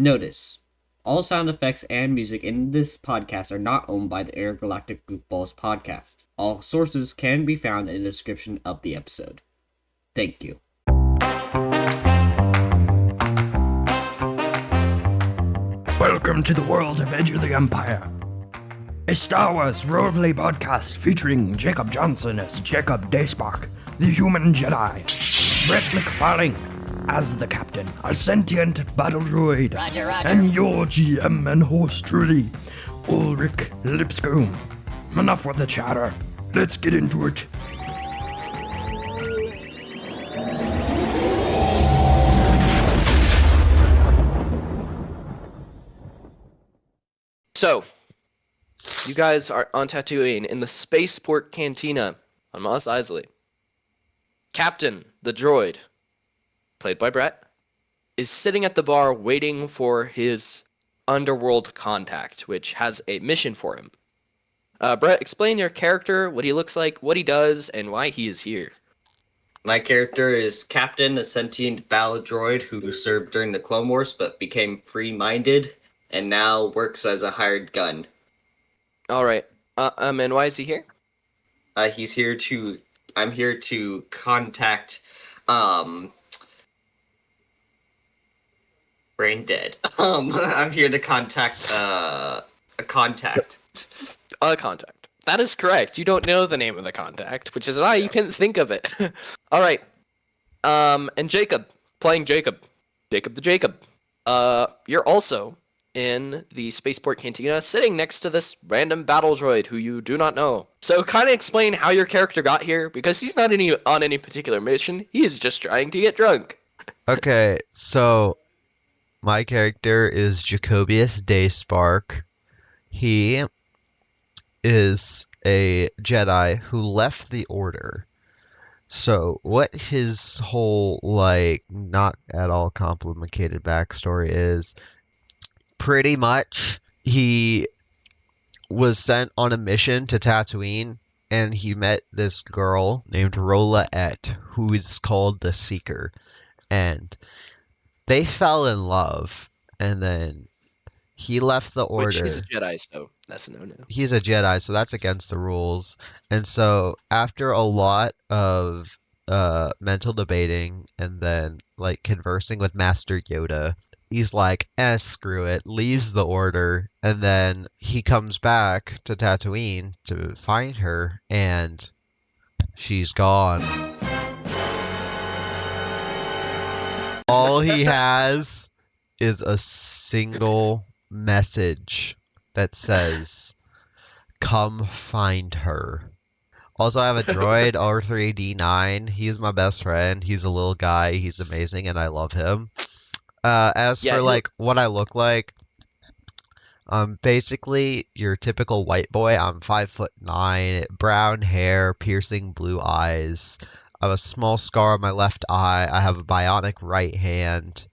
Notice, all sound effects and music in this podcast are not owned by the Galactic Goofballs Podcast. All sources can be found in the description of the episode. Thank you. Welcome to the world of Edge of the Empire, a Star Wars roleplay podcast featuring Jacob Janzen as Jacob Dayspark, the human Jedi, Brett McFarling as the captain, a sentient battledroid, Roger. and your GM and host truly, Ulrik Lipscomb. Enough with the chatter, let's get into it. So, you guys are on Tatooine in the Spaceport Cantina on Mos Eisley. Captain, the droid, played by Brett, is sitting at the bar waiting for his underworld contact, which has a mission for him. Brett, explain your character, what he looks like, what he does, and why he is here. My character is Captain, a sentient battledroid who served during the Clone Wars but became free-minded and now works as a hired gun. All right. And why is he here? I'm here to contact, brain dead. I'm here to contact, a contact. A contact. That is correct. You don't know the name of the contact, which is why you couldn't think of it. All right. And Jacob, playing Jacob. Jacob the Jacob. You're also in the Spaceport Cantina, sitting next to this random battle droid who you do not know. So kind of explain how your character got here, because he's not on any particular mission. He is just trying to get drunk. Okay, so my character is Jacob Dayspark. He is a Jedi who left the Order. So what his whole, not at all complicated backstory is, pretty much, he was sent on a mission to Tatooine, and he met this girl named Rola-Et, who is called the Seeker, and they fell in love, and then he left the Order. Which he's a Jedi, so that's a no-no. He's a Jedi, so that's against the rules, and so after a lot of mental debating, and then, conversing with Master Yoda, he's like, screw it, leaves the Order, and then he comes back to Tatooine to find her, and she's gone. All he has is a single message that says, come find her. Also, I have a droid, R3D9. He's my best friend. He's a little guy. He's amazing, and I love him. As for what I look like, basically your typical white boy. I'm 5'9", brown hair, piercing blue eyes. I have a small scar on my left eye. I have a bionic right hand,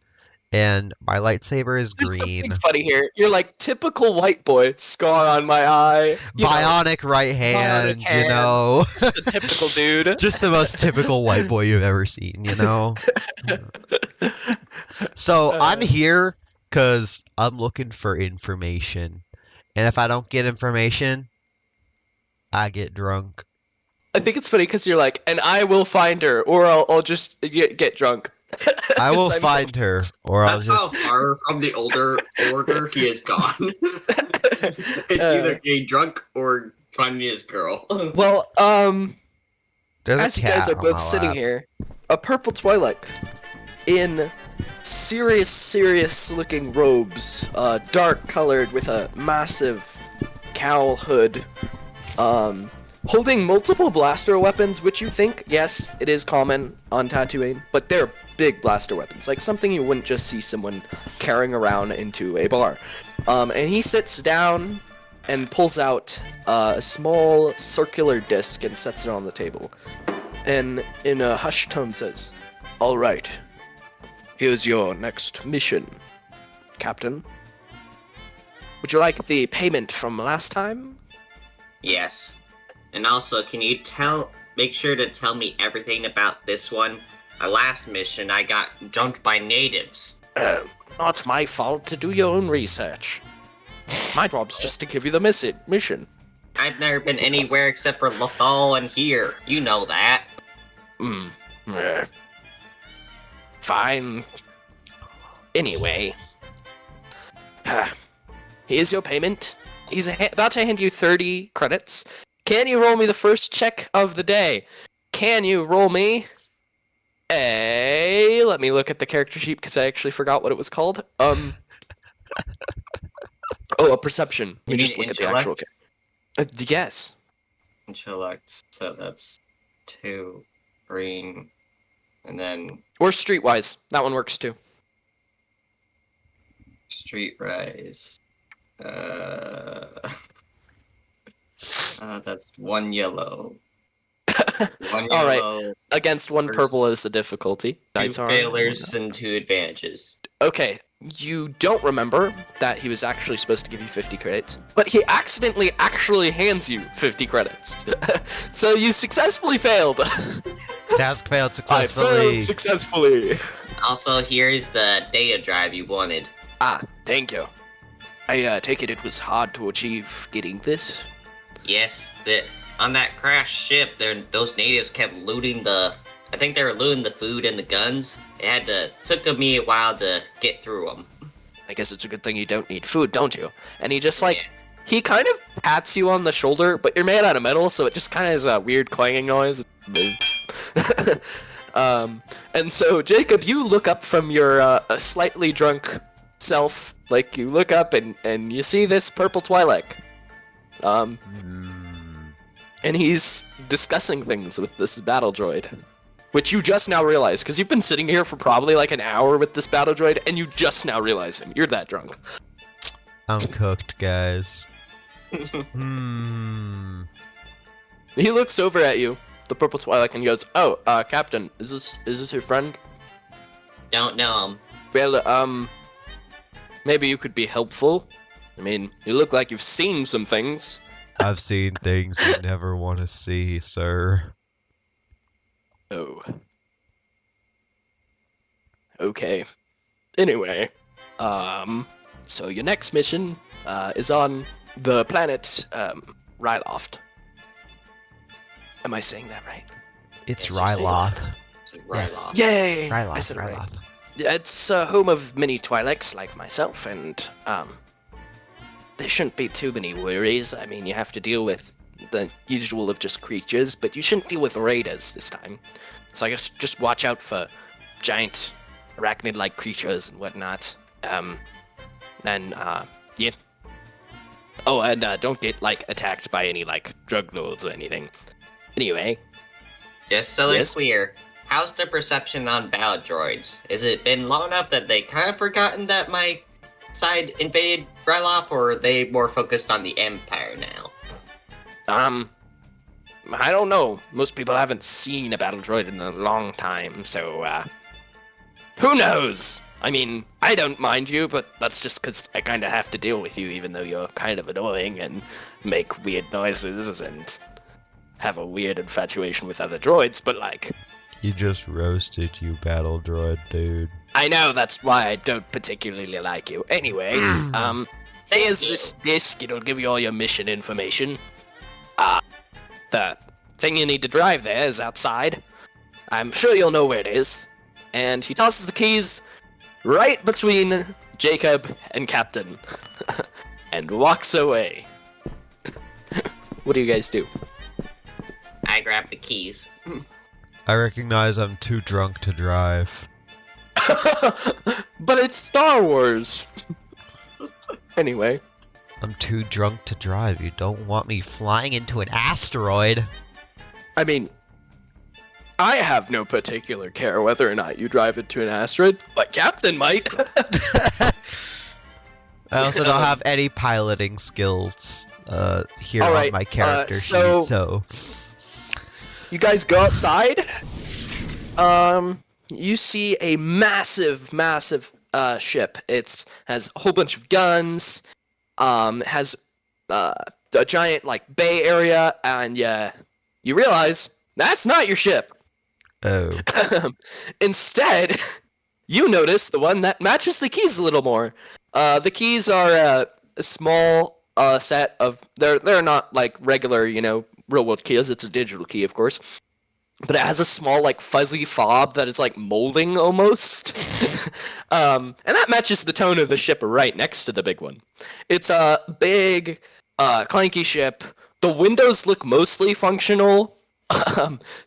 and my lightsaber is green. There's something funny here. You're like, typical white boy, scar on my eye. Bionic right hand, you know. Just a typical dude. Just the most typical white boy you've ever seen, you know. So I'm here because I'm looking for information, and if I don't get information, I get drunk. I think it's funny because you're like, and I will find her, or I'll just get drunk. I will find her, or I'll That's just... how far from the older Order he has gone. It's either getting drunk or finding his girl. Well, There's a as you guys cat are on both my sitting lap. here, a purple Twi'lek in serious looking robes, dark colored with a massive cowl hood, holding multiple blaster weapons, which you think, yes, it is common on Tatooine, but they're big blaster weapons, like something you wouldn't just see someone carrying around into a bar. And he sits down and pulls out a small circular disc and sets it on the table. And in a hushed tone says, "All right, here's your next mission, Captain. Would you like the payment from last time?" Yes. And also, can you make sure to tell me everything about this one? My last mission, I got jumped by natives. not my fault to do your own research. My job's just to give you the mission. I've never been anywhere except for Loth and here. You know that. Fine. Anyway. Here's your payment. He's about to hand you 30 credits. Can you roll me the first check of the day? Can you roll me let me look at the character sheet because I actually forgot what it was called. A perception. You just mean look at the actual yes. Intellect. So that's 2 green, and then Or streetwise. That one works too. streetwise. That's 1 yellow. 1 yellow. All right. Against 1 purple is the difficulty. 2 failures and 2 advantages. Okay, you don't remember that he was actually supposed to give you 50 credits, but he accidentally actually hands you 50 credits. So you successfully failed. Task failed I successfully. failed successfully. Also, here's the data drive you wanted. Thank you. I take it was hard to achieve getting this. Yes, on that crashed ship, those natives kept looting I think they were looting the food and the guns. Took me a while to get through them. I guess it's a good thing you don't need food, don't you? And he just he kind of pats you on the shoulder, but you're made out of metal, so it just kind of has a weird clanging noise. And so, Jacob, you look up from your slightly drunk self. Like, you look up and you see this purple Twi'lek. And he's discussing things with this battle droid. Which you just now realize, because you've been sitting here for probably like an hour with this battle droid, and you just now realize him. You're that drunk. I'm cooked, guys. He looks over at you, the purple Twi'lek, and goes, "Oh, Captain, is this your friend?" Don't know him. Well, maybe you could be helpful. I mean, you look like you've seen some things. I've seen things you never want to see, sir. Oh. Okay. Anyway, so your next mission, is on the planet, Ryloth. Am I saying that right? It's Ryloth. Yes. Yay! Ryloth. I said it right. Ryloth. It's a home of many Twi'leks like myself, and, there shouldn't be too many worries. I mean, you have to deal with the usual of just creatures, but you shouldn't deal with raiders this time. So I guess just watch out for giant arachnid-like creatures and whatnot. Yeah. Oh, and don't get, attacked by any, drug lords or anything. Anyway. Just so they're clear, how's the perception on battle droids? Has it been long enough that they kind of forgotten that my side invaded Ryloth, or are they more focused on the Empire now? I don't know. Most people haven't seen a battle droid in a long time, so, who knows? I mean, I don't mind you, but that's just because I kind of have to deal with you, even though you're kind of annoying and make weird noises and have a weird infatuation with other droids, but, You just roasted, you battle droid, dude. I know, that's why I don't particularly like you. Anyway, here's this disc. It'll give you all your mission information. The thing you need to drive there is outside. I'm sure you'll know where it is. And he tosses the keys right between Jacob and Captain and walks away. What do you guys do? I grab the keys. I recognize I'm too drunk to drive. But it's Star Wars. Anyway. I'm too drunk to drive. You don't want me flying into an asteroid. I mean, I have no particular care whether or not you drive into an asteroid, but Captain might. I also don't have any piloting skills here All on right, my character so- sheet, so... You guys go outside. You see a massive ship. It has a whole bunch of guns. Has a giant bay area, and you realize that's not your ship. Oh. Instead, you notice the one that matches the keys a little more. The keys are a small set of. They're not like regular, real world keys. It's a digital key, of course. But it has a small, like, fuzzy fob that is, like, molding almost. And that matches the tone of the ship right next to the big one. It's a big, clanky ship. The windows look mostly functional.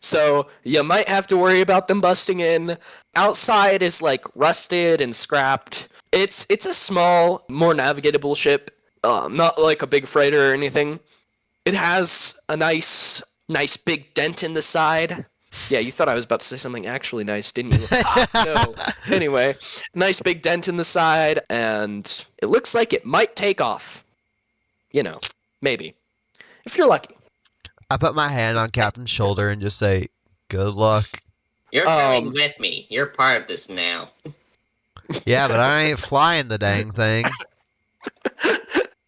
So you might have to worry about them busting in. Outside is, like, rusted and scrapped. It's a small, more navigatable ship. Not like a big freighter or anything. It has a nice big dent in the side. Yeah, you thought I was about to say something actually nice, didn't you? No. Anyway, nice big dent in the side, and it looks like it might take off. Maybe. If you're lucky. I put my hand on Captain's shoulder and just say, good luck. You're coming with me. You're part of this now. Yeah, but I ain't flying the dang thing.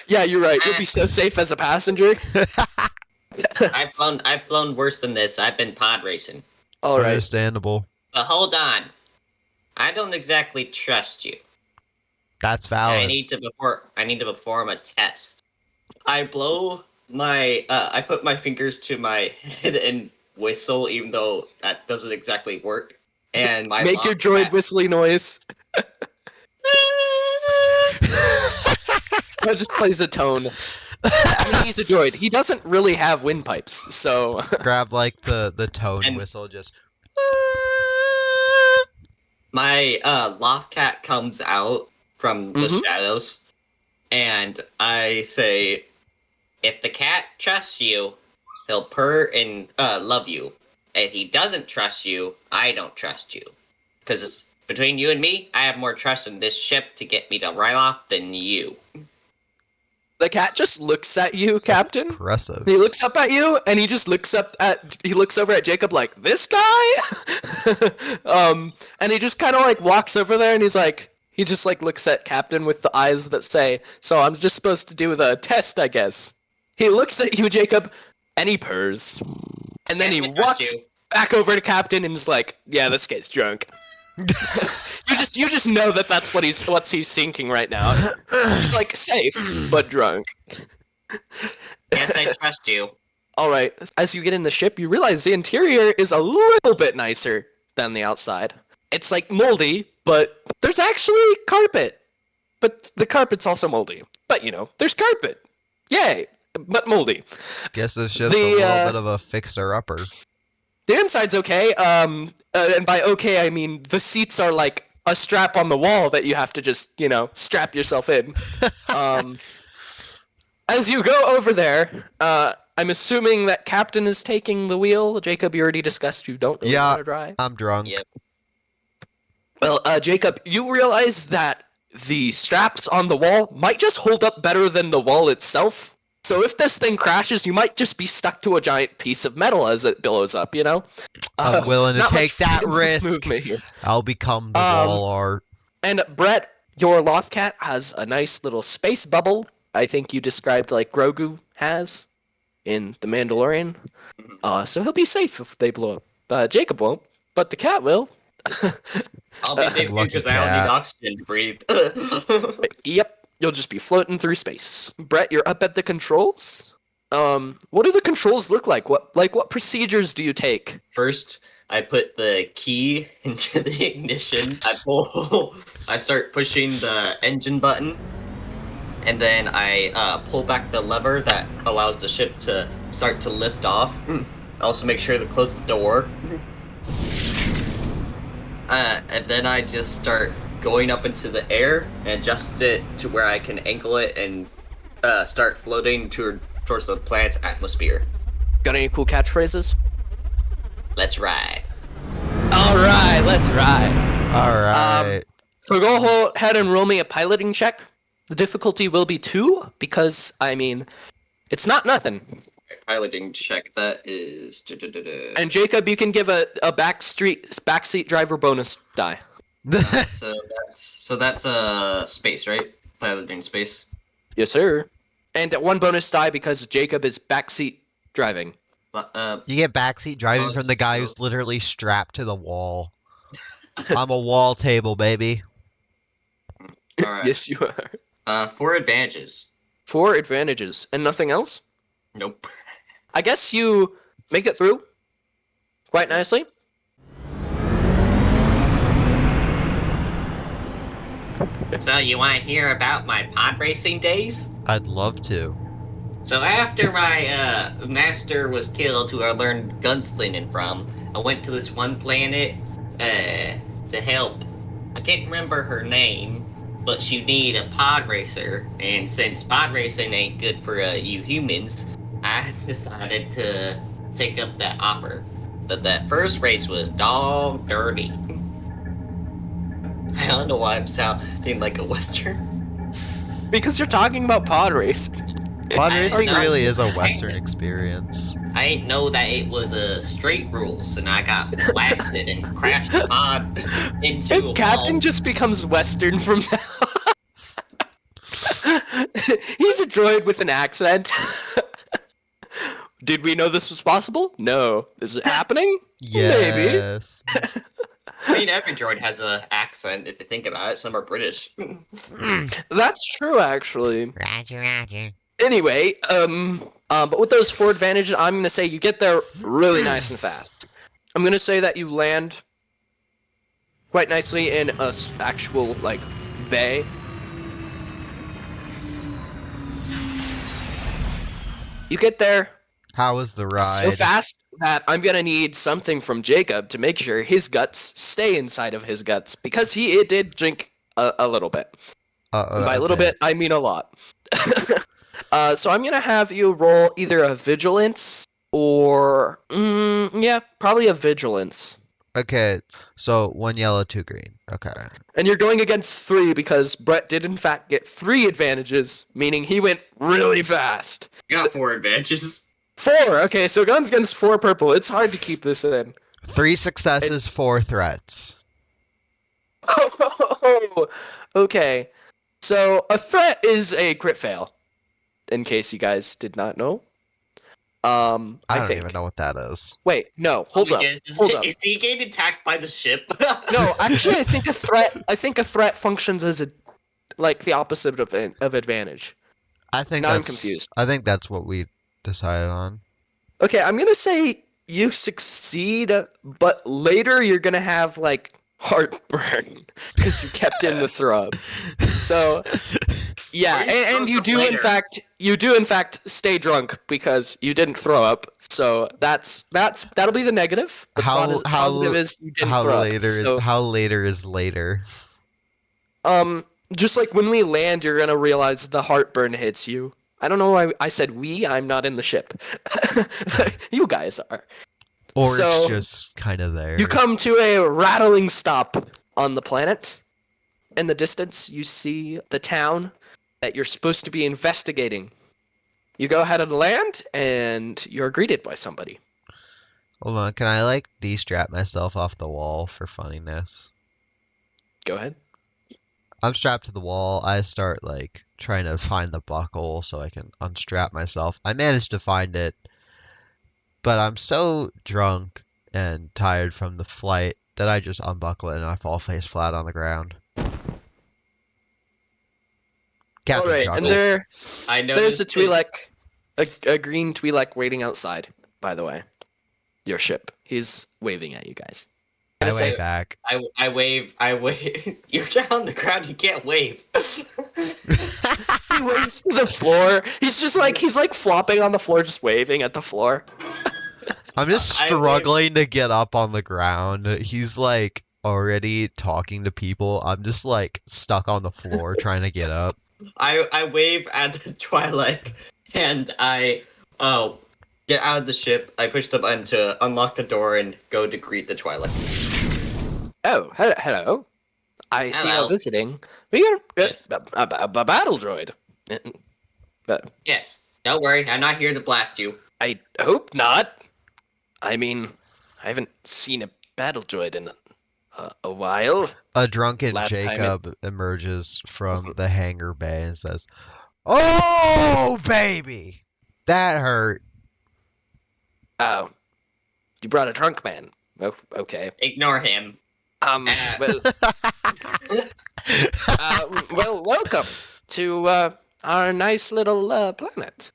Yeah, you're right. You'll be so safe as a passenger. I've flown worse than this. I've been pod racing. All right. Understandable. But hold on. I don't exactly trust you. That's valid. I need to perform a test. I blow my I put my fingers to my head and whistle, even though that doesn't exactly work. And my Make your droid whistly noise. That just plays a tone. I mean, he's a droid. He doesn't really have windpipes, so... Grab, like, the tone whistle, just... My Loth cat comes out from the shadows, and I say, if the cat trusts you, he'll purr and love you. If he doesn't trust you, I don't trust you. Because between you and me, I have more trust in this ship to get me to Ryloth than you. The cat just looks at you, Captain. Impressive. He looks up at you, and he just looks over at Jacob like, this guy? And he just kind of like walks over there, and he just looks at Captain with the eyes that say, so I'm just supposed to do the test, I guess. He looks at you, Jacob, and he purrs. And then he walks back over to Captain and is like, yeah, this guy's drunk. you just know that's what he's thinking right now. He's like safe but drunk. Yes, I trust you. All right. As you get in the ship, you realize the interior is a little bit nicer than the outside. It's like moldy, but there's actually carpet. But the carpet's also moldy. But there's carpet. Yay! But moldy. Guess it's just a little bit of a fixer-upper. The inside's okay, and by okay I mean the seats are like a strap on the wall that you have to just, strap yourself in. As you go over there, I'm assuming that Captain is taking the wheel. Jacob, you already discussed you don't know how to drive. I'm drunk. Yep. Well, Jacob, you realize that the straps on the wall might just hold up better than the wall itself. So if this thing crashes, you might just be stuck to a giant piece of metal as it billows up, I'm willing to take that risk. Movement here. I'll become the wall art. And Brett, your Loth cat has a nice little space bubble. I think you described like Grogu has in The Mandalorian. So he'll be safe if they blow up. Jacob won't, but the cat will. I'll be safe because I don't need oxygen to breathe. Yep. You'll just be floating through space. Brett, you're up at the controls. What do the controls look like? What procedures do you take? First, I put the key into the ignition. I start pushing the engine button, and then I pull back the lever that allows the ship to start to lift off. I also make sure to close the door. And then I just start going up into the air and adjust it to where I can angle it and start floating towards the planet's atmosphere. Got any cool catchphrases? Let's ride. All right, let's ride. All right. So go ahead and roll me a piloting check. The difficulty will be 2 because, it's not nothing. Piloting check, that is... And Jacob, you can give a backseat driver bonus die. So that's space, right? Piloting space. Yes, sir. And 1 bonus die because Jacob is backseat driving. You get backseat driving from the guy who's literally strapped to the wall. I'm a wall table, baby. Alright. Yes, you are. 4 advantages. 4 advantages and nothing else. Nope. I guess you make it through quite nicely. So you want to hear about my pod racing days? I'd love to. So after my master was killed, who I learned gunslinging from, I went to this one planet to help. I can't remember her name, but she need a pod racer, and since pod racing ain't good for you humans, I decided to take up that offer. But that first race was dog dirty. I don't know why I'm sounding like a Western. Because you're talking about pod race. Pod I racing know. really is a Western experience. I didn't know that it was straight rules, and I got blasted and crashed the pod into a If Captain wall. just becomes Western from now he's a droid with an accent. Did we know this was possible? No. Is it happening? Maybe. Yes. I mean, every droid has an accent, if you think about it. Some are British. That's true, actually. Roger. Anyway, but with those 4 advantages, I'm gonna say you get there really nice and fast. I'm gonna say that you land quite nicely in a actual like bay. You get there How was the ride? so fast that I'm gonna need something from Jacob to make sure his guts stay inside of his guts because he did drink a little bit. And by a little bit, I mean a lot. So I'm gonna have you roll either a vigilance or probably a vigilance. Okay, so 1 yellow, 2 green. Okay. And you're going against 3 because Brett did in fact get 3 advantages, meaning he went really fast. Got 4 advantages. 4. Okay, so guns against 4 purple. It's hard to keep this in. 3 successes, 4 threats. Oh, okay. So a threat is a crit fail. In case you guys did not know. I don't think. even know what that is. Wait, no, hold up. Is he getting attacked by the ship? No, actually, I think a threat functions as the opposite of advantage. I think Now I'm that's confused. I think that's what we decided on. Okay, I'm gonna say you succeed, but later you're gonna have heartburn because you kept in the throb. So yeah, and you do in fact stay drunk because you didn't throw up. So that'll be the negative. But the positive is you didn't throw up. How later is later? Just like when we land, you're gonna realize the heartburn hits you. I don't know why I said we. I'm not in the ship. You guys are. Or So, it's just kind of there. You come to a rattling stop on the planet. In the distance, you see the town that you're supposed to be investigating. You go ahead and land, and you're greeted by somebody. Hold on, can I de-strap myself off the wall for funniness? Go ahead. I'm strapped to the wall. I start trying to find the buckle so I can unstrap myself. I managed to find it, but I'm so drunk and tired from the flight that I just unbuckle it and I fall face flat on the ground. Captain All right, chuckles. and there's a Twi'lek, a green Twi'lek waiting outside. By the way, your ship. He's waving at you guys. I Gonna say- wave back. I wave. You're down on the ground. You can't wave. He waves to the floor. He's just he's flopping on the floor, just waving at the floor. I'm just I wave. struggling to get up on the ground. He's already talking to people. I'm just stuck on the floor trying to get up. I wave at the Twi'lek, and I get out of the ship. I push the button to unlock the door and go to greet the Twi'lek. Oh, hello. I see Hello. you're visiting. We're Yes. a battle droid. But Yes. Don't worry. I'm not here to blast you. I hope not. I mean, I haven't seen a battle droid in a while. A drunken Last time Jacob emerges from the hangar bay and says, "Oh, baby! That hurt." Oh, you brought a drunk man. Oh, okay. Ignore him. Well, welcome to our nice little planet.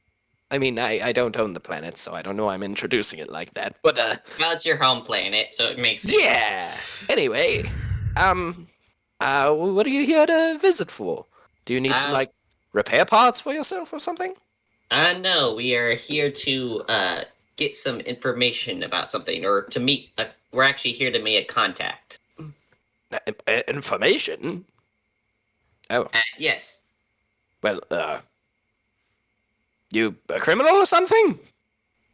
I mean, I don't own the planet, so I don't know I'm introducing it like that. But Well, it's your home planet, so it makes sense. yeah. Anyway, what are you here to visit for? Do you need some like repair parts for yourself or something? No, we are here to get some information about something, or to meet. We're actually here to meet a contact. Information? Oh. Yes. Well, you a criminal or something?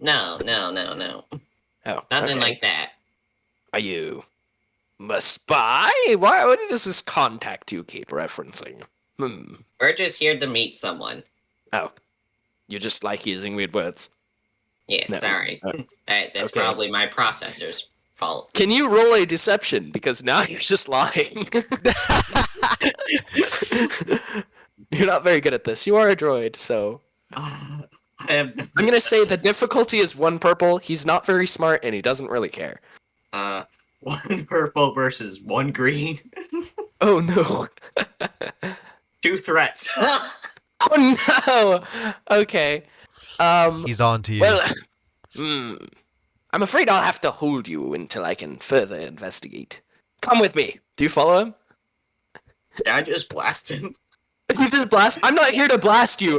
No. Oh, Nothing okay. like that. Are you a spy? What does this contact you keep referencing? We're just here to meet someone. Oh, you just like using weird words. Yes, No. sorry. That's Okay. probably my processor's fault. Can you roll a deception? Because now you're just lying. You're not very good at this. You are a droid, so... I'm I'm gonna say the difficulty is 1 purple. He's not very smart, and he doesn't really care. 1 purple versus 1 green. Oh, no. 2 threats. Oh, no! Okay. He's on to you. Well, I'm afraid I'll have to hold you until I can further investigate. Come with me. Do you follow him? I just blast him. You just blast? I'm not here to blast you.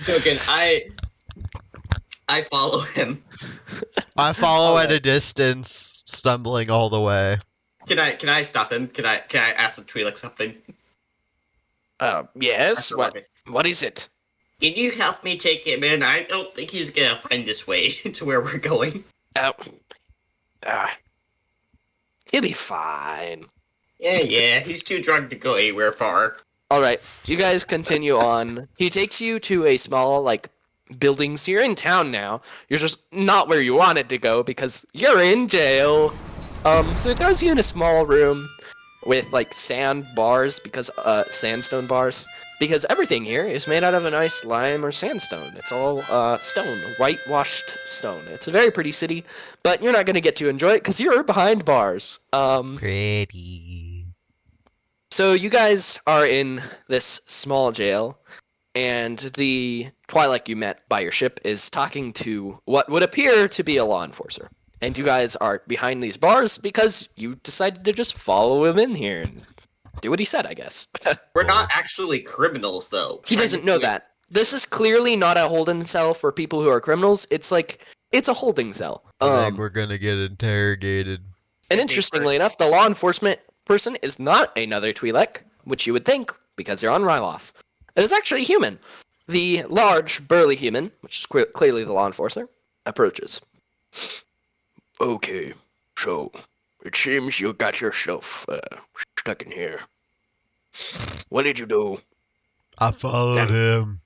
Okay, I follow him. I follow at Okay. a distance, stumbling all the way. Can I stop him? Can I ask the Twi'lek something? Yes. What is it? Can you help me take him in? I don't think he's gonna find his way to where we're going. He'll be fine. Yeah, he's too drunk to go anywhere far. All right, you guys continue on. He takes you to a small, like, building. So you're in town now. You're just not where you wanted to go because you're in jail. So it throws you in a small room with, like, sandstone bars because everything here is made out of a nice lime or sandstone. It's all stone, whitewashed stone. It's a very pretty city, but you're not going to get to enjoy it because you're behind bars. Pretty. So you guys are in this small jail, and the Twi'lek you met by your ship is talking to what would appear to be a law enforcer. And you guys are behind these bars because you decided to just follow him in here and do what he said, I guess. We're not actually criminals, though. He doesn't know that. This is clearly not a holding cell for people who are criminals. It's a holding cell. I think we're gonna get interrogated. And interestingly enough, the law enforcement person is not another Twi'lek, which you would think, because they're on Ryloth. It is actually a human. The large, burly human, which is clearly the law enforcer, approaches. Okay, so it seems you got yourself stuck in here. What did you do? I followed him.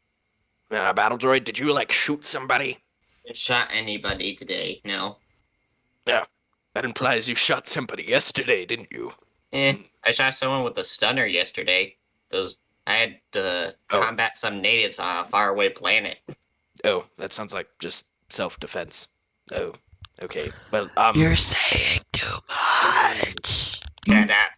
Battle droid, did you, like, shoot somebody? Didn't shot anybody today, no. Yeah, that implies you shot somebody yesterday, didn't you? I shot someone with a stunner yesterday. I had to combat some natives on a faraway planet. Oh, that sounds like just self-defense. Oh, okay. Well, You're saying too much. Shut up.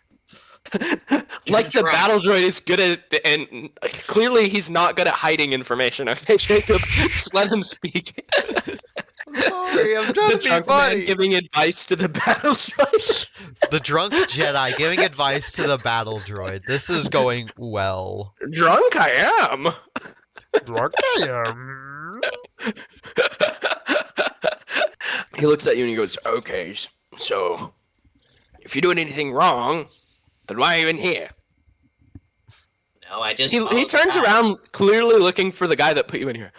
like the Right. battle droid is good at, and clearly he's not good at hiding information. Okay, Jacob, just let him speak. I'm sorry, I'm trying The to be drunk man funny. giving advice to the battle droid. The drunk Jedi giving advice to the battle droid. This is going well. Drunk I am. Drunk I am. He looks at you and he goes, "Okay, so if you're doing anything wrong, then why are you in here?" No, I just. He followed turns the guy. around, clearly looking for the guy that put you in here.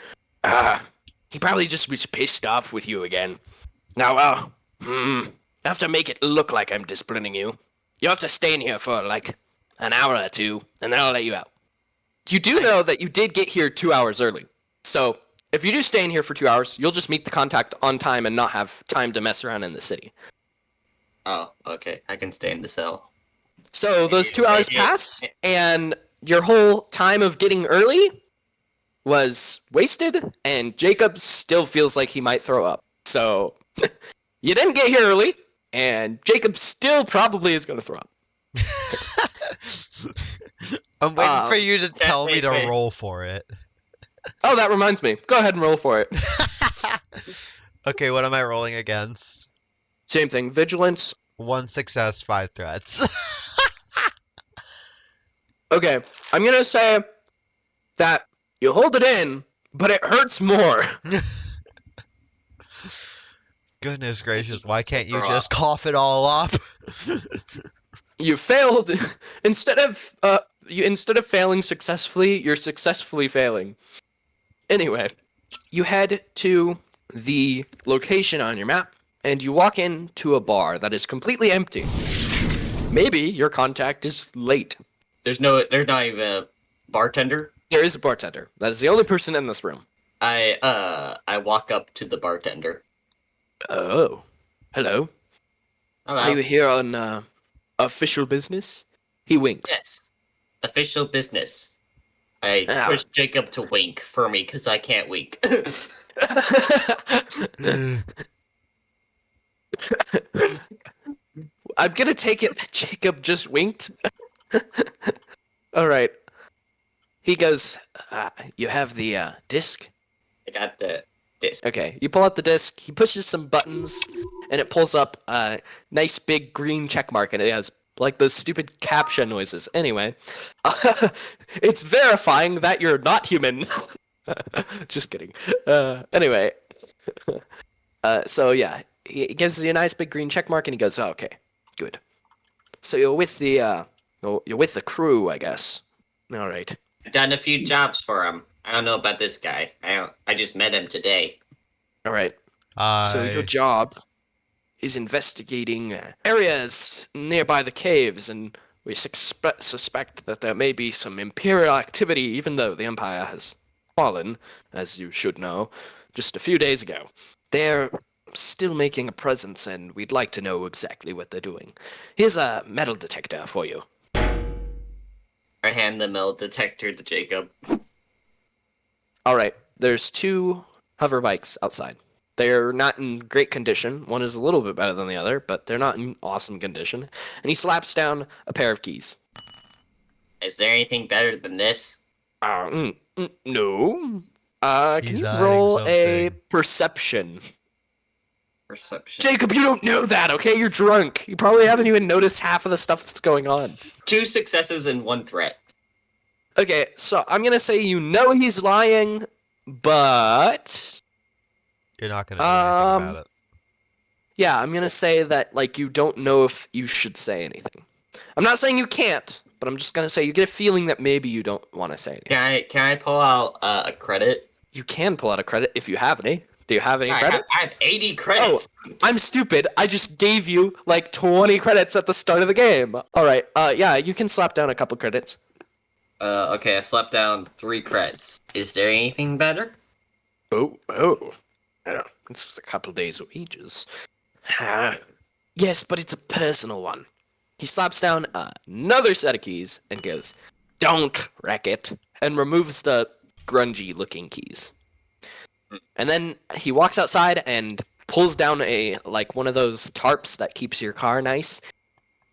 He probably just was pissed off with you again. Now, I have to make it look like I'm disciplining you. You have to stay in here for, like, an hour or two, and then I'll let you out. You do know that you did get here 2 hours early. So, if you do stay in here for 2 hours, you'll just meet the contact on time and not have time to mess around in the city. Oh, okay. I can stay in the cell. So, those 2 hours pass, and your whole time of getting early was wasted, and Jacob still feels like he might throw up. So, you didn't get here early, and Jacob still probably is going to throw up. I'm waiting for you to wait, tell me wait, to wait. roll for it. Oh, that reminds me. Go ahead and roll for it. Okay, what am I rolling against? Same thing. Vigilance. 1 success, 5 threats. Okay, I'm going to say that you hold it in, but it hurts more. Goodness gracious, why can't you Throw just cough it all up? You failed. Instead of failing successfully, you're successfully failing. Anyway, you head to the location on your map, and you walk into a bar that is completely empty. Maybe your contact is late. There's not even a bartender. There is a bartender. That is the only person in this room. I walk up to the bartender. Oh, hello. Hello. Are you here on official business? He winks. Yes. Official business. I Ah. push Jacob to wink for me because I can't wink. I'm gonna take it that Jacob just winked. All right. He goes, you have the disc? I got the disc. Okay, you pull out the disc, he pushes some buttons, and it pulls up a nice big green check mark, and it has like those stupid CAPTCHA noises. Anyway, it's verifying that you're not human. Just kidding. Anyway, so yeah, he gives you a nice big green check mark, and he goes, oh, okay, good. So you're with the crew, I guess. All right. I've done a few jobs for him. I don't know about this guy. I just met him today. All right. So your job is investigating areas nearby the caves, and we suspect that there may be some Imperial activity, even though the Empire has fallen, as you should know, just a few days ago. They're still making a presence, and we'd like to know exactly what they're doing. Here's a metal detector for you. I hand the metal detector to Jacob. All right. There's 2 hover bikes outside. They're not in great condition. One is a little bit better than the other, but they're not in awesome condition. And he slaps down a pair of keys. Is there anything better than this? No. Can He's you adding roll a something. perception? Perception. Jacob, you don't know that, okay? You're drunk. You probably haven't even noticed half of the stuff that's going on. 2 successes and 1 threat. Okay, so I'm gonna say you know he's lying, but You're not gonna do anything about it. yeah, I'm gonna say that like you don't know if you should say anything. I'm not saying you can't, but I'm just gonna say you get a feeling that maybe you don't want to say anything. Can I pull out a credit? You can pull out a credit if you have any. Do you have any I credit? have 80 credits. I'm stupid. I just gave you like 20 credits at the start of the game. All right. Yeah, you can slap down a couple credits. Okay, I slapped down 3 credits. Is there anything better? Oh. I don't. It's a couple days wages. Yes, but it's a personal one. He slaps down another set of keys and goes, "Don't wreck it," and removes the grungy-looking keys. And then he walks outside and pulls down one of those tarps that keeps your car nice,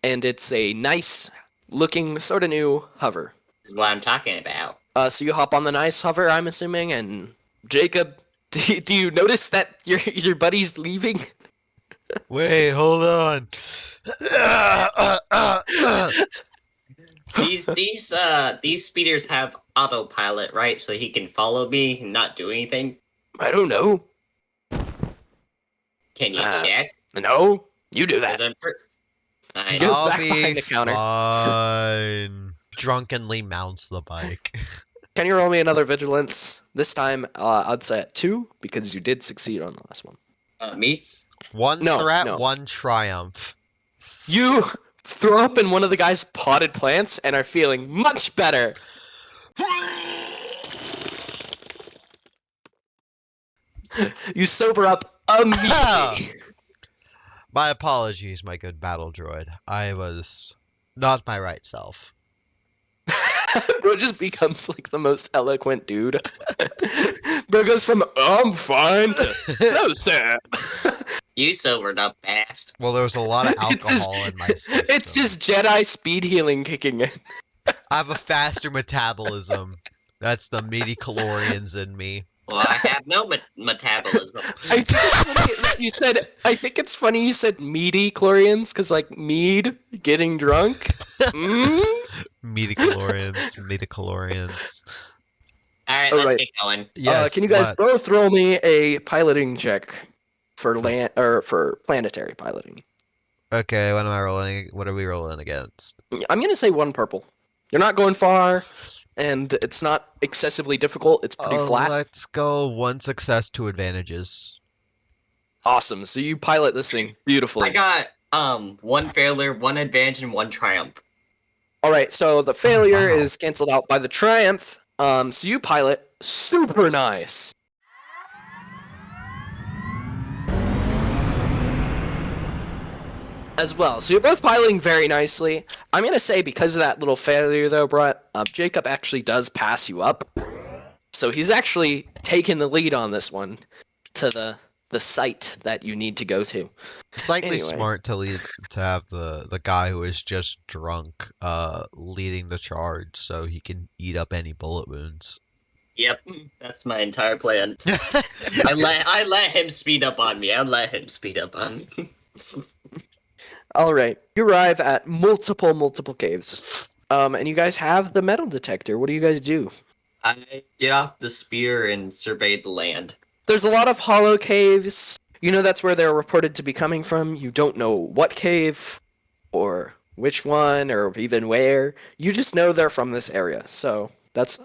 and it's a nice-looking, sort of new hover. This is what I'm talking about. So you hop on the nice hover, I'm assuming, and Jacob, do you notice that your buddy's leaving? Wait, hold on. These speeders have autopilot, right? So he can follow me and not do anything. I don't know. Can you check? No, you do that. 'Cause I'm I He goes I'll back be behind the counter. fine. Drunkenly mounts the bike. Can you roll me another vigilance? This time, I'd say at 2, because you did succeed on the last one. Me? One No, threat, no. one triumph. You throw up in one of the guy's potted plants and are feeling much better. You sober up immediately. My apologies, my good battle droid. I was not my right self. Bro just becomes like the most eloquent dude. Bro goes from, I'm fine, to, no, sir. You sobered up fast. Well, there was a lot of alcohol in my system. It's just Jedi speed healing kicking in. I have a faster metabolism. That's the midi-chlorians in me. Well, I have no metabolism. I think it's funny that you said. I think it's funny you said meaty chlorians, because like mead, getting drunk. Mm? Midi-chlorians. Alright, All let's right. get going. Yes, Can you guys let's. both roll me a piloting check for land or for planetary piloting? Okay, what am I rolling? What are we rolling against? I'm gonna say 1 purple. You're not going far, and it's not excessively difficult. It's pretty flat. Let's go 1 success, 2 advantages. Awesome. So you pilot this thing beautifully. I got 1 failure, 1 advantage, and 1 triumph. All right. So the failure wow. is canceled out by the triumph. So you pilot super nice. As well. So you're both piloting very nicely. I'm going to say because of that little failure, though, Brett, Jacob actually does pass you up. So he's actually taking the lead on this one to the site that you need to go to. It's likely Anyway. smart to have the guy who is just drunk leading the charge so he can eat up any bullet wounds. Yep, that's my entire plan. I let him speed up on me. All right. You arrive at multiple caves. And you guys have the metal detector. What do you guys do? I get off the spear and survey the land. There's a lot of hollow caves. You know that's where they're reported to be coming from. You don't know what cave or which one or even where. You just know they're from this area. So that's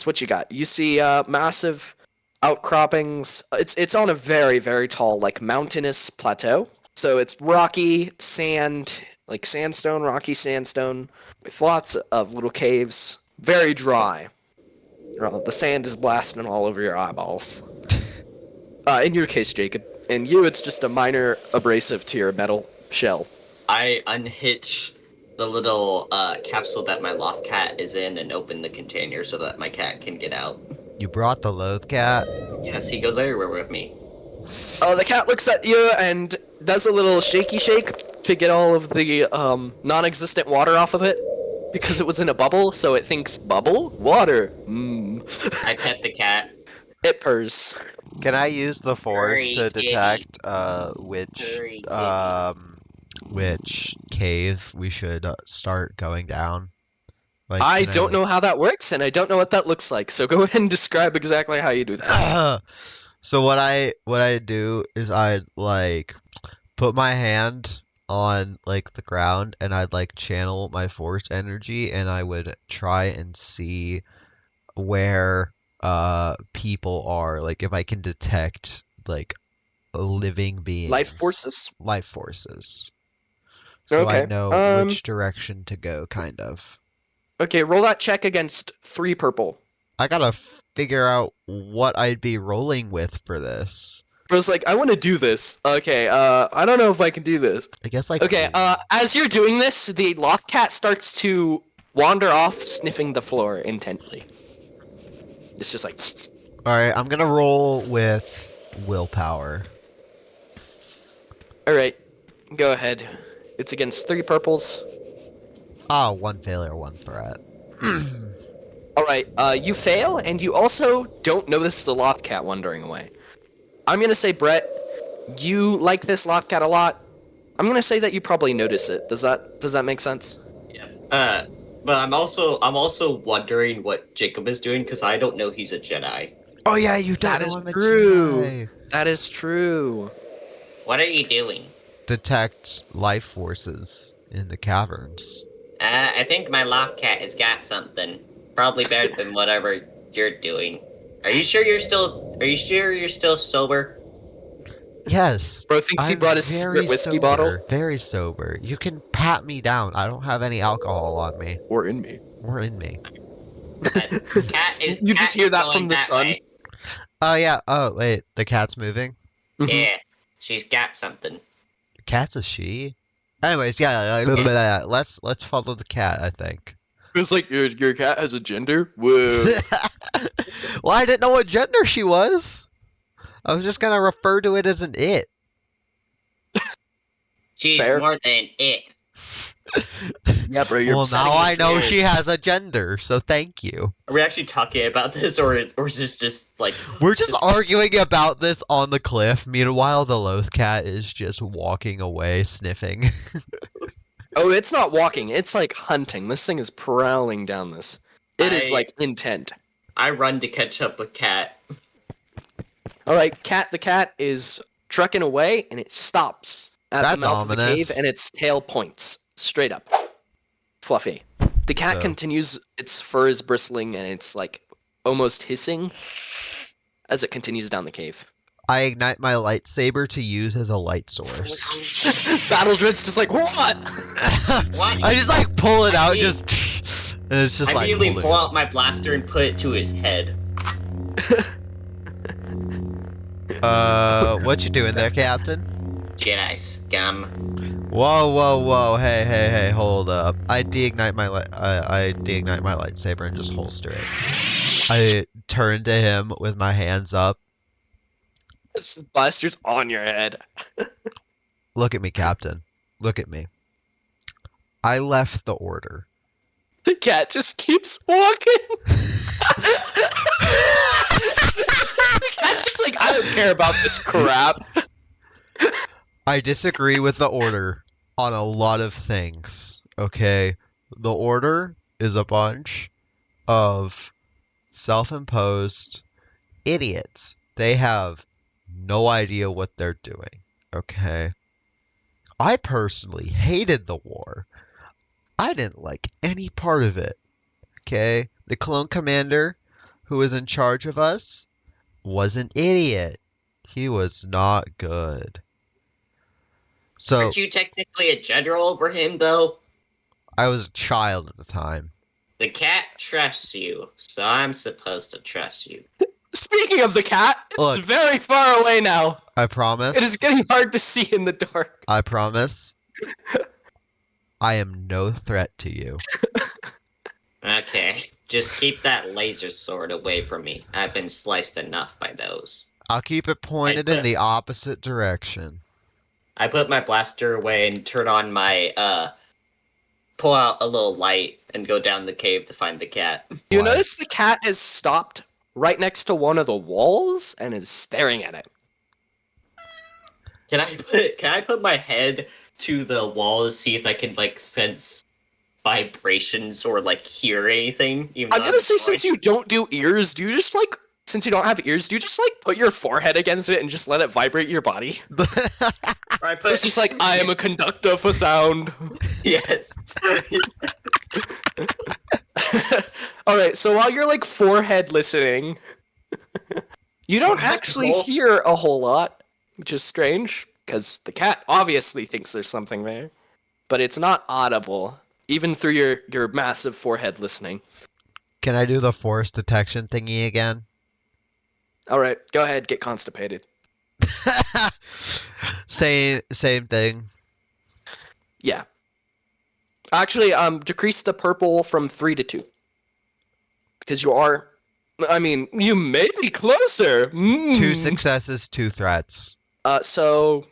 what you got. You see massive outcroppings. It's on a very, very tall, like mountainous plateau. So it's rocky sand, like sandstone, rocky sandstone, with lots of little caves. Very dry. The sand is blasting all over your eyeballs. In your case, Jacob. In you, it's just a minor abrasive to your metal shell. I unhitch the little capsule that my Loth cat is in and open the container so that my cat can get out. You brought the Loth cat? Yes, he goes everywhere with me. The cat looks at you and does a little shaky shake to get all of the non-existent water off of it. Because it was in a bubble, so it thinks bubble? Water. I pet the cat. It purrs. Can I use the force Hurry, to kitty. detect Hurry, which cave we should start going down? Like, I can don't know how that works, and I don't know what that looks like, so go ahead and describe exactly how you do that. So what I do is I like put my hand on like the ground and I'd like channel my force energy and I would try and see where people are, like if I can detect like living beings, Life forces. So Okay, I know which direction to go, kind of. Okay, roll that check against 3 purple. I gotta figure out what I'd be rolling with for this. Bro's like, I want to do this. Okay, I don't know if I can do this. I guess like Okay, as you're doing this, the Loth cat starts to wander off, sniffing the floor intently. It's just like... Alright, I'm gonna roll with willpower. Alright, go ahead. It's against 3 purples. 1 failure, 1 threat. Alright, you fail, and you also don't notice the Loth cat wandering away. I'm gonna say, Brett, you like this Loth cat a lot. I'm gonna say that you probably notice it. Does that make sense? Yeah. But I'm also wondering what Jacob is doing because I don't know he's a Jedi. Oh yeah, you That don't is know I'm a true. Jedi. That is true. What are you doing? Detect life forces in the caverns. I think my Loth cat has got something. Probably better than whatever you're doing. Are you sure you're still sober? Yes. Bro thinks he I'm brought his very secret whiskey sober, bottle. Very sober. You can pat me down. I don't have any alcohol on me Or in me. or in me. Cat is, You cat just hear is that going from the that sun? way. Oh yeah. Oh wait, the cat's moving. Yeah, she's got something. The cat's a she. Anyways, yeah. Let's follow the cat. I think. It's like, your cat has a gender? Whoa. Well, I didn't know what gender she was. I was just gonna refer to it as an it. She's Fair. more than it. Yeah, bro, you're Well, upsetting now me. I know she has a gender, so thank you. Are we actually talking about this, or is this just like... We're just arguing about this on the cliff. Meanwhile, the Loth cat is just walking away, sniffing. Oh, it's not walking. It's like hunting. This thing is prowling down this. It is like intent. I run to catch up with Cat. All right, the cat is trucking away, and it stops at That's the mouth of the ominous. cave, and its tail points straight up. Fluffy. The cat So- continues. Its fur is bristling, and it's like almost hissing as it continues down the cave. I ignite my lightsaber to use as a light source. Battledroid's just like, what? What? I just like pull it out, mean- just and it's just I like immediately holding pull it. out my blaster and put it to his head. What you doing there, Captain? Jedi scum. Whoa, hey, hold up. I deignite my lightsaber and just holster it. I turn to him with my hands up. This blaster's on your head. Look at me, Captain. Look at me. I left the order. The cat just keeps walking. The cat's just like, I don't care about this crap. I disagree with the order on a lot of things, okay? The order is a bunch of self-imposed idiots. They have no idea what they're doing, okay? I personally hated the war. I didn't like any part of it, okay? The clone commander who was in charge of us was an idiot. He was not good. So, Aren't you technically a general over him, though? I was a child at the time. The cat trusts you, so I'm supposed to trust you. Speaking of the cat, it's Look. very far away now. I promise. It is getting hard to see in the dark. I promise. I am no threat to you. Okay, just keep that laser sword away from me. I've been sliced enough by those. I'll keep it pointed in the opposite direction. I put my blaster away and turn on my, pull out a little light and go down the cave to find the cat. You Why? notice the cat has stopped right next to one of the walls and is staring at it. Can I put my head to the wall to see if I can, like, sense vibrations or, like, hear anything? Even I'm though gonna say, destroyed? since you don't do ears, do you just like, since you don't have ears, do you just like put your forehead against it and just let it vibrate your body? Or I put, It's just like, I am a conductor for sound. yes. Alright, so while you're like forehead listening, you don't actually hear a whole lot, which is strange, because the cat obviously thinks there's something there, but it's not audible, even through your massive forehead listening. Can I do the force detection thingy again? Alright, go ahead, get constipated. Same thing. Yeah. Actually, decrease the purple from 3 to 2. Because you are... I mean, you may be closer. 2 successes, 2 threats. So,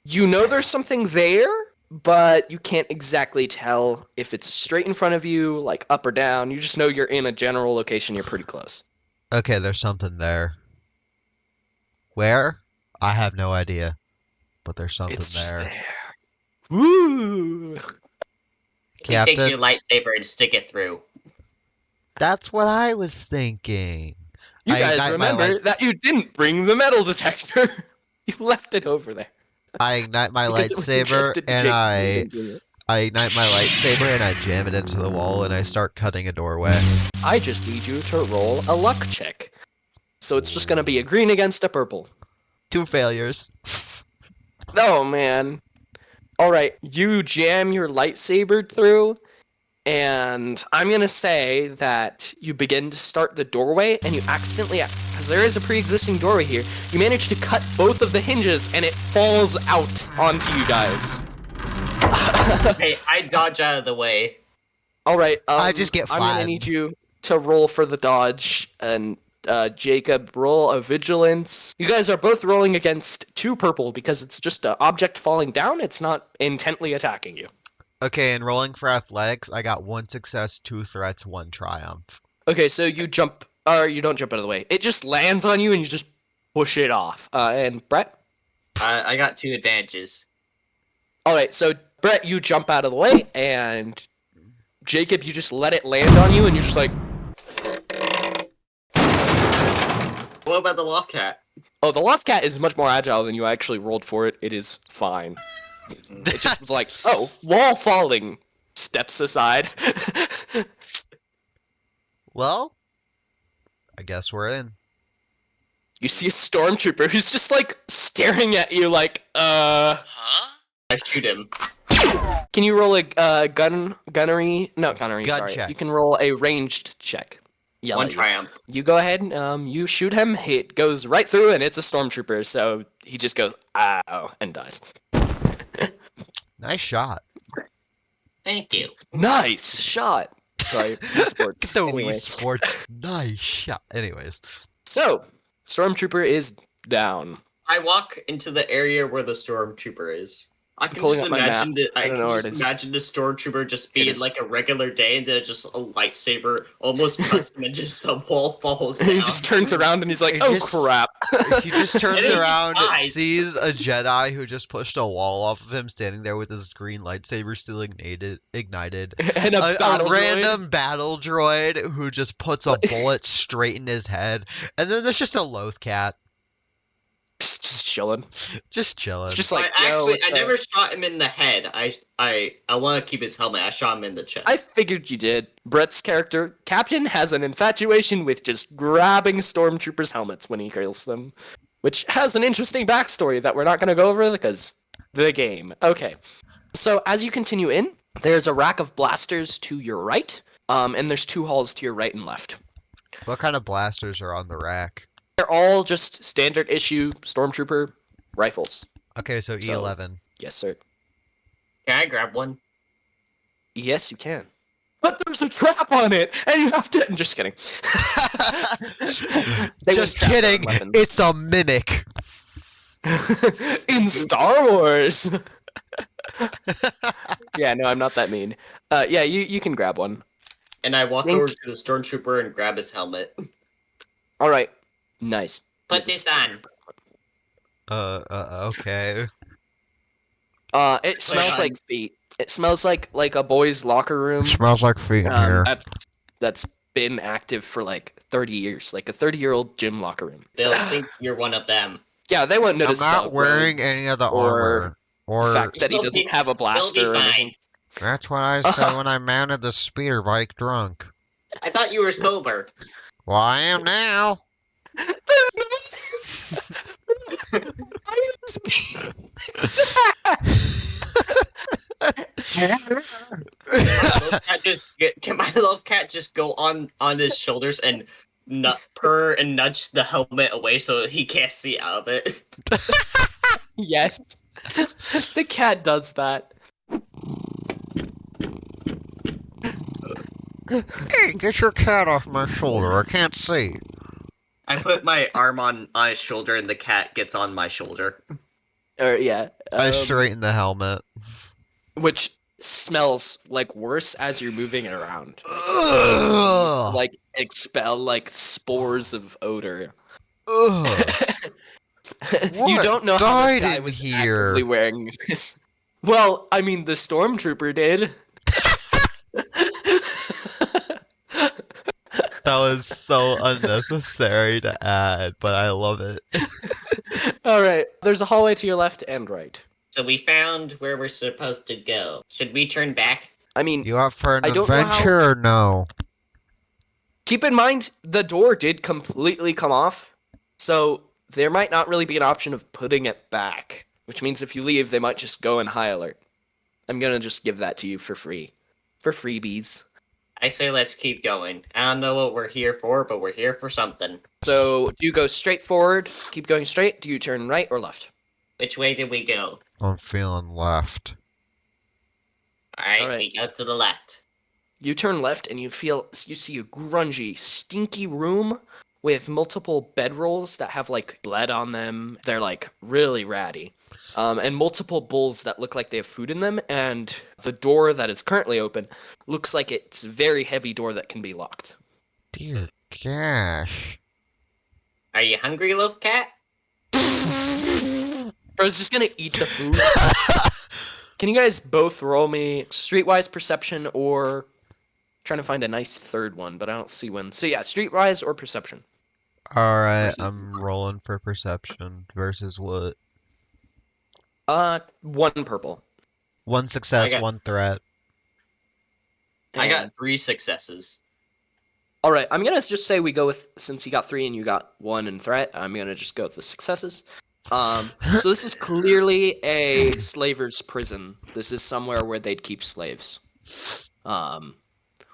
you know there's something there, but you can't exactly tell if it's straight in front of you, like up or down. You just know you're in a general location, you're pretty close. Okay, there's something there. Where? I have no idea. But there's something It's just there. there. Woo! You take Captain, your lightsaber and stick it through. that's what I was thinking. You I guys ignite my remember light- that you didn't bring the metal detector. You left it over there. I ignite my Because it was lightsaber entrusted to and Jacob. I Didn't do it. I ignite my lightsaber and I jam it into the wall and I start cutting a doorway. I just need you to roll a luck check. So it's just gonna be a green against a purple. 2 failures. Oh man. Alright, you jam your lightsaber through, and I'm gonna say that you begin to start the doorway, and you accidentally, because there is a pre-existing doorway here, you manage to cut both of the hinges, and it falls out onto you guys. Hey, I dodge out of the way. Alright, I just get I'm gonna flattened. need you to roll for the dodge, and Jacob, roll a vigilance. You guys are both rolling against 2 purple because it's just an object falling down. It's not intently attacking you. Okay, and rolling for athletics, I got 1 success, 2 threats, 1 triumph. Okay, so you jump, or you don't jump out of the way. It just lands on you and you just push it off. And Brett? I got 2 advantages. Alright, so Brett, you jump out of the way, and Jacob, you just let it land on you and you're just like, What about the Loth cat? oh, the Loth cat is much more agile than you actually rolled for it. It is fine. It just was like, oh, wall falling. Steps aside. Well, I guess we're in. You see a stormtrooper who's just like staring at you like, Huh? I shoot him. Can you roll a gunnery? Gun Sorry. check. You can roll a ranged check. Yell 1 at you. triumph. You go ahead, you shoot him, it goes right through, and it's a stormtrooper, so he just goes, ow, and dies. Nice shot. Thank you. Nice shot! Sorry, Wii Sports. So Anyway. Wii Sports. Nice shot. Anyways. So, stormtrooper is down. I walk into the area where the stormtrooper is. I can Pulling just up my imagine map. I don't know where it is. imagine the stormtrooper just being is. like a regular day, and then just a lightsaber almost cuts him, and just the wall falls And down. he just turns around and he's like, He oh just- crap. He just turns And then he around, dies. sees a Jedi who just pushed a wall off of him, standing there with his green lightsaber still ignited. And a battle A droid. random battle droid who just puts a bullet straight in his head. And then there's just a Loth cat. Just chilling. Just chilling. It's just like, I never shot him in the head. I want to keep his helmet. I shot him in the chest. I figured you did. Brett's character, Captain, has an infatuation with just grabbing stormtroopers' helmets when he kills them, which has an interesting backstory that we're not going to go over because the game. Okay. So as you continue in, there's a rack of blasters to your right, and there's 2 halls to your right and left. What kind of blasters are on the rack? They're all just standard issue stormtrooper rifles. Okay, so So- E11. Yes, sir. Can I grab one? Yes, you can. But there's a trap on it, and you have to. I'm just kidding. They wouldn't Just trap their kidding. weapons. It's a mimic. In Star Wars. Yeah, no, I'm not that mean. Yeah, you can grab one. And I walk Think- over to the stormtrooper and grab his helmet. All right, nice. Put this on. Okay. It smells like feet. It smells like a boys' locker room. Smells like feet in here. That's been active for like 30 years, like a 30-year-old gym locker room. They'll think you're one of them. Yeah, they won't I'm notice. not the wearing robes any of the or armor. the Or fact that he They'll doesn't be- have a They'll blaster. be or anything. fine. that's what I said when I mounted the speeder bike drunk. I thought you were sober. Well, I am now. Can my love cat just go on his shoulders and purr and nudge the helmet away so he can't see out of it? Yes. The cat does that. Hey, get your cat off my shoulder. I can't see. I put my arm on his shoulder and the cat gets on my shoulder. Or yeah. I straighten the helmet. Which smells like worse as you're moving it around. Ugh. Like expel like spores of odor. Ugh. You What don't know how died this guy in was here? actively wearing this. Well, I mean, the stormtrooper did. That was so unnecessary to add, but I love it. All right, there's a hallway to your left and right. So we found where we're supposed to go. Should we turn back? I mean, You up for an I don't know how- adventure or no? keep in mind the door did completely come off, so there might not really be an option of putting it back. Which means if you leave, they might just go in high alert. I'm gonna just give that to you for free, for freebies. I say let's keep going. I don't know what we're here for, but we're here for something. So, do you go straight forward, keep going straight? Do you turn right or left? Which way did we go? I'm feeling left. Alright, Alright. we go to the left. You turn left and you see a grungy, stinky room with multiple bedrolls that have like blood on them. They're like really ratty. And multiple bowls that look like they have food in them, and the door that is currently open looks like it's a very heavy door that can be locked. Dear gosh. Are you hungry, little cat? Bro's just gonna eat the food. Can you guys both roll me streetwise perception or trying to find a nice third one, but I don't see one. So yeah, streetwise or perception. Alright, Versus- I'm rolling for perception versus what? 1 purple. 1 success, got- 1 threat. I got And- 3 successes. All right, I'm gonna just say we go with, since you got 3 and you got 1 in threat, I'm gonna just go with the successes. So this is clearly a slaver's prison. This is somewhere where they'd keep slaves.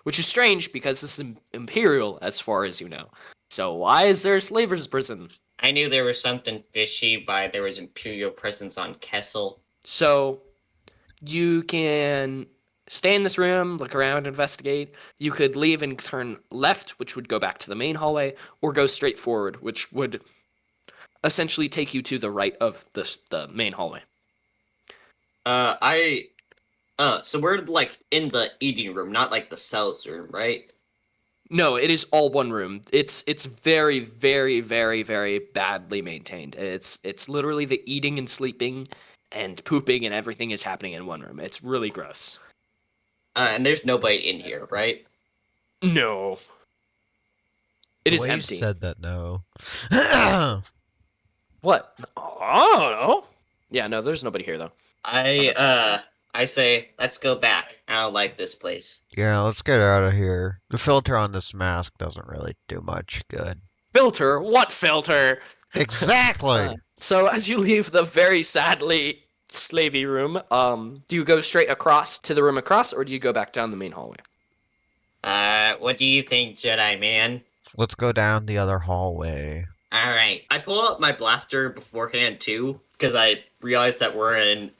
Which is strange because this is imperial as far as you know. So why is there a slaver's prison? I knew there was something fishy by there was Imperial presence on Kessel. So you can stay in this room, look around, investigate. You could leave and turn left, which would go back to the main hallway, or go straight forward, which would essentially take you to the right of the main hallway. So we're like in the eating room, not like the cells room, right? No, it is all one room. It's very, very, very, very badly maintained. It's literally the eating and sleeping and pooping and everything is happening in one room. It's really gross. And there's nobody in here, right? No. It The is way empty. You said that, no. What? I don't know. Yeah, no, there's nobody here though. I say, let's go back. I don't like this place. Yeah, let's get out of here. The filter on this mask doesn't really do much good. Filter? What filter? Exactly! So as you leave the very sadly slavey room, do you go straight across to the room across, or do you go back down the main hallway? What do you think, Jedi man? Let's go down the other hallway. Alright. I pull out my blaster beforehand too, because I realized that we're in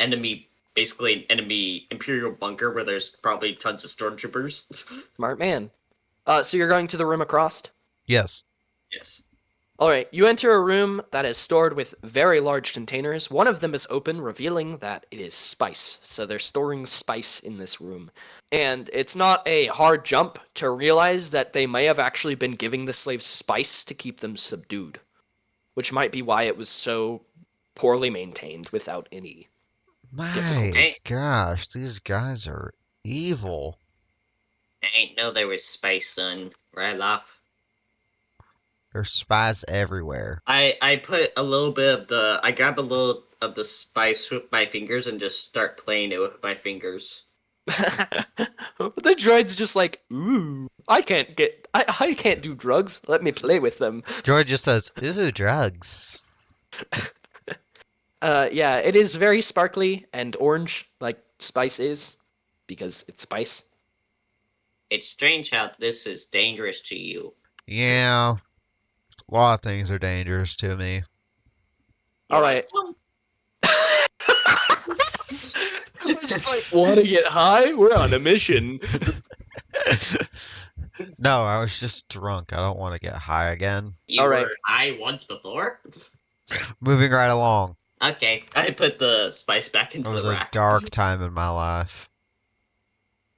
basically an enemy Imperial bunker where there's probably tons of stormtroopers. Smart man. So you're going to the room across? Yes. Yes. Alright, you enter a room that is stored with very large containers. One of them is open, revealing that it is spice. So they're storing spice in this room. And it's not a hard jump to realize that they may have actually been giving the slaves spice to keep them subdued. Which might be why it was so poorly maintained without any My difficulties. gosh, these guys are evil. I ain't know there was spice, son. Right off. There's spies everywhere. I put a little bit of I grab a little of the spice with my fingers and just start playing it with my fingers. The droid's just like, ooh, I can't do drugs. Let me play with them. George just says, ooh, drugs. Yeah, it is very sparkly and orange, like spice is, because it's spice. It's strange how this is dangerous to you. Yeah. A lot of things are dangerous to me. All right. It's like, want to get high? We're on a mission. No, I was just drunk. I don't want to get high again. You All right. were high once before? Moving right along. Okay, I put the spice back It into was the a rack. dark time in my life.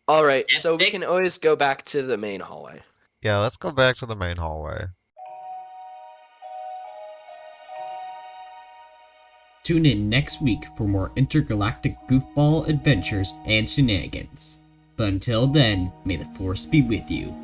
All right, so we Epic. can always go back to the main hallway. Yeah, let's go back to the main hallway. Tune in next week for more intergalactic goofball adventures and shenanigans. But until then, may the Force be with you.